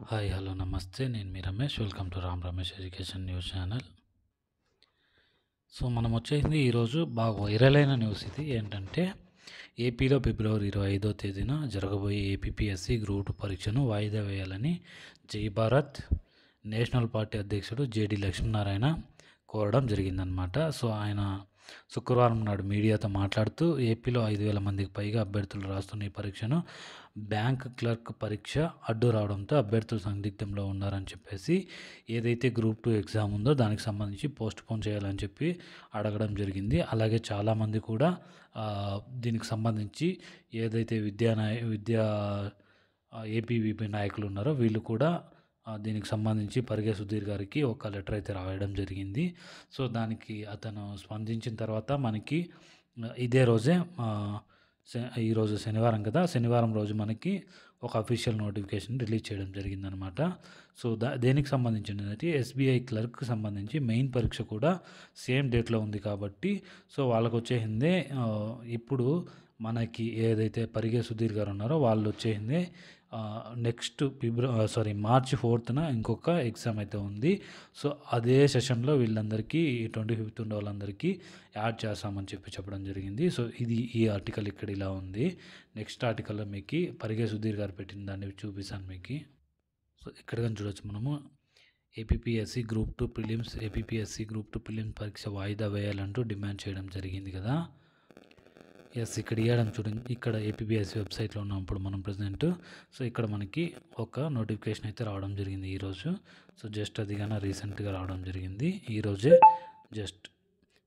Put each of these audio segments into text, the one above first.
Hi hello నమస్తే నేను మీ Ramesh welcome to Ram Ramesh education news channel. So మనం వచ్చేసింది ఈరోజు బాగా వైరల్ అయిన న్యూస్. ఇది ఏంటంటే ఏపీలో ఫిబ్రవరి 25వ తేదీన జరగబోయే ఏపీపీఎస్సీ గ్రూప్ 2 పరీక్షను వాయిదా వేయాలని జై భారత్ నేషనల్ పార్టీ అధ్యక్షుడు జేడి లక్ష్మీనారాయణ కోరడం జరిగిందనమాట. సో ఆయన శుక్రవారం నాడు మీడియాతో మాట్లాడుతూ ఏపీలో 5,000 మందికి పైగా అభ్యర్థులు రాస్తున్న ఈ పరీక్షను బ్యాంక్ క్లర్క్ పరీక్ష అడ్డు రావడంతో అభ్యర్థులు సందిగ్ధంలో ఉన్నారని చెప్పేసి ఏదైతే గ్రూప్ 2 ఎగ్జామ్ ఉందో దానికి సంబంధించి పోస్ట్ పోన్ చేయాలని చెప్పి అడగడం జరిగింది. అలాగే చాలామంది కూడా దీనికి సంబంధించి ఏదైతే ఏపీవీపీ నాయకులు ఉన్నారో వీళ్ళు కూడా దీనికి సంబంధించి పరిగే సుధీర్ గారికి ఒక లెటర్ అయితే రాయడం జరిగింది. సో దానికి అతను స్పందించిన తర్వాత మనకి ఇదే రోజే ఈరోజు శనివారం కదా, శనివారం రోజు మనకి ఒక అఫీషియల్ నోటిఫికేషన్ రిలీజ్ చేయడం జరిగిందనమాట. సో దేనికి సంబంధించినది ఎస్బీఐ క్లర్క్ సంబంధించి మెయిన్ పరీక్ష కూడా సేమ్ డేట్లో ఉంది కాబట్టి సో వాళ్ళకు వచ్చేసిందే. ఇప్పుడు మనకి ఏదైతే పరిగే సుధీర్ గారు ఉన్నారో వాళ్ళు వచ్చేసిందే నెక్స్ట్ మార్చ్ 4న ఇంకొక ఎగ్జామ్ అయితే ఉంది. సో అదే సెషన్లో వీళ్ళందరికీ 25th ఉండే వాళ్ళందరికీ యాడ్ చేస్తామని చెప్పడం జరిగింది. సో ఈ ఆర్టికల్ ఇక్కడ ఇలా ఉంది. నెక్స్ట్ ఆర్టికల్లో మీకు పరిగే సుధీర్ గారు పెట్టిన దాన్ని చూపిస్తాను మీకు. సో ఇక్కడ కానీ చూడొచ్చు మనము ఏపీపీఎస్సీ గ్రూప్ 2 ప్రిలిమ్స్ పరీక్ష వాయిదా వేయాలంటూ డిమాండ్ చేయడం జరిగింది కదా. ఇక్కడ ఇవ్వడం చూడండి, ఇక్కడ ఏపీపీఎస్సీ వెబ్సైట్లో ఉన్నప్పుడు మనం ప్రజెంట్. సో ఇక్కడ మనకి ఒక నోటిఫికేషన్ అయితే రావడం జరిగింది ఈరోజు. సో జస్ట్ అది కానీ రీసెంట్గా రావడం జరిగింది ఈరోజే. జస్ట్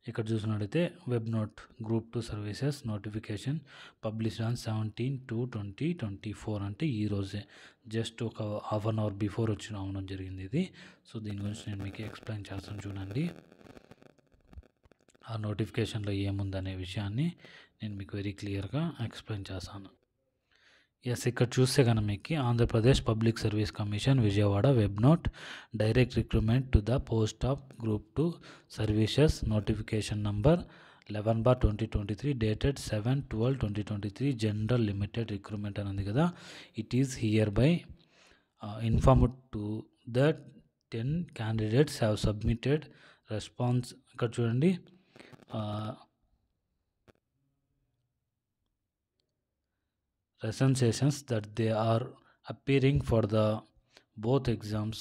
ఇక్కడ చూసినట్టయితే web note group 2 services notification published on 17/2/2024 అంటే ఈరోజే జస్ట్ ఒక హాఫ్ అన్ అవర్ బిఫోర్ రావడం జరిగింది ఇది. సో దీని గురించి నేను మీకు ఎక్స్ప్లెయిన్ చేస్తాను చూడండి. ఆ నోటిఫికేషన్లో ఏముందనే విషయాన్ని నేను మీకు వెరీ క్లియర్గా ఎక్స్ప్లెయిన్ చేస్తాను. ఇక్కడ చూస్తే కనుక మీకు Andhra Pradesh public service commission Vijayawada web note direct recruitment to the post of group 2 services notification number 11/2023 dated 7/12/2023 general limited recruitment అని ఉంది కదా. It is here by informed to the 10 candidates have submitted response. ఇక్కడ చూడండి recensions that they are appearing for the both exams.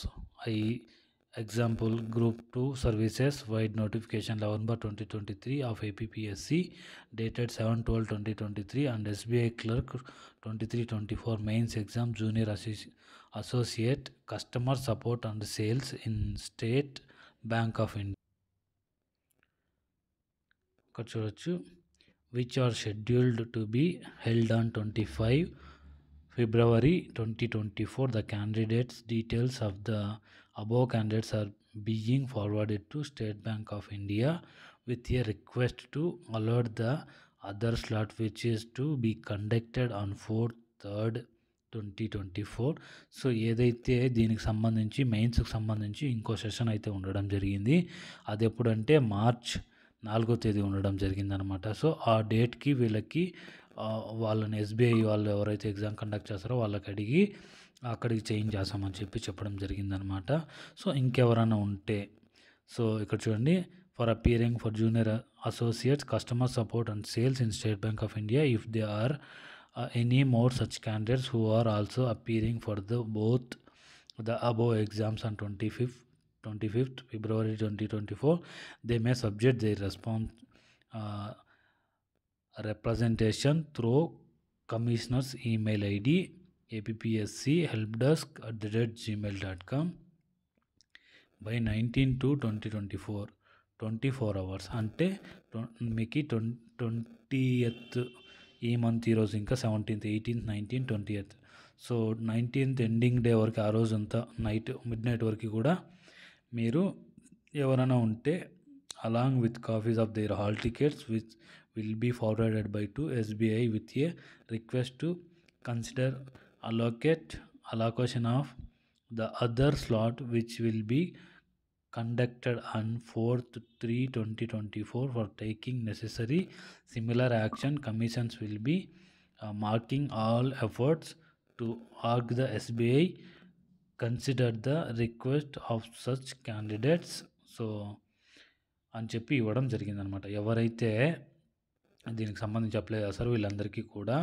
Example group 2 services wide notification 11/2023 of APPSC dated 7/12/2023 and SBI clerk 23/24 mains exam junior associate customer support and sales in State Bank of India. ఇక్కడ చూడొచ్చు which are scheduled to be held on 25 February 2024. The candidates details of the above candidates are being forwarded to State Bank of India with a request to allot the other slot which is to be conducted on 4th 3rd 2024. So ఏదైతే దీనికి సంబంధించి మెయిన్స్కి సంబంధించి ఇంకో session అయితే ఉండడం జరిగింది. అది ఎప్పుడంటే మార్చ్ 4వ తేదీ ఉండడం జరిగిందనమాట. సో ఆ డేట్కి వీళ్ళకి వాళ్ళని ఎస్బీఐ వాళ్ళు ఎవరైతే ఎగ్జామ్ కండక్ట్ చేస్తారో వాళ్ళకి అడిగి అక్కడికి చేంజ్ చేస్తామని చెప్పడం జరిగిందనమాట. సో ఇంకెవరైనా ఉంటే సో ఇక్కడ చూడండి for appearing for junior associates customer support and sales in State Bank of India if they are any more such candidates who are also appearing for both the above exams on 25th February 2024 they may subject their response representation through commissioner's email id appschelpdesk@gmail.com by 19/2/2024 24 hours అంటే మీకు 20th ఈ month ఈరోజు ఇంకా 17th 18th 19th 20th. So 19th ending day వరకు ఆ రోజు అంతా mid night వరకు కూడా మీరు ఎవరైనా ఉంటే along with copies of their hall tickets which will be forwarded by to SBI with a request to consider allocation of the other slot which will be conducted on 4th 3/2024 for taking necessary similar action. Commissions will be marking all efforts to urge the SBI consider the request of such candidates. So అని చెప్పి ఇవ్వడం జరిగిందనమాట. ఎవరైతే దీనికి సంబంధించి apply చేస్తారో వీళ్ళందరికీ కూడా.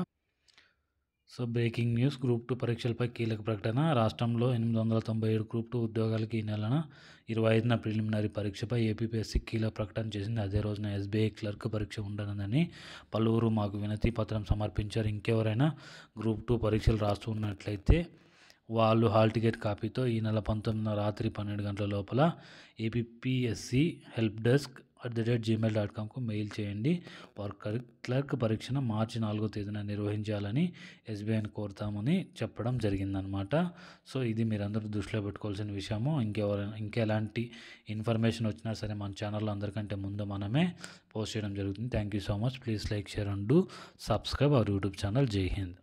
సో బ్రేకింగ్ న్యూస్, గ్రూప్ 2 పరీక్షలపై కీలక ప్రకటన. రాష్ట్రంలో 897 గ్రూప్ 2 ఉద్యోగాలకి ఈ నెల 25న ప్రిలిమినరీ పరీక్షపై ఏపీపీఎస్సీ కీలక ప్రకటన చేసింది. అదే రోజున ఎస్బీఐ క్లర్క్ పరీక్ష ఉండనుందని పలువురు మాకు వినతి పత్రం సమర్పించారు. ఇంకెవరైనా గ్రూప్ 2 పరీక్షలు రాస్తున్నట్లయితే వాళ్ళు హాల్ టికెట్ కాపీతో ఈ నెల 19న రాత్రి 12 గంటల లోపల ఏపీపీఎస్సీ హెల్ప్ డెస్క్ @gmail.comకు మెయిల్ చేయండి. వారు క్లర్క్ పరీక్షను మార్చి 4వ తేదీన నిర్వహించాలని ఎస్బీఐని కోరుతామని చెప్పడం జరిగిందనమాట. సో ఇది మీరందరూ దృష్టిలో పెట్టుకోవాల్సిన విషయము. ఇంకెలాంటి ఇన్ఫర్మేషన్ వచ్చినా సరే మన ఛానల్లో అందరికంటే ముందు మనమే పోస్ట్ చేయడం జరుగుతుంది. Thank you so much. Please like, share and do subscribe our YouTube channel. జై హింద్.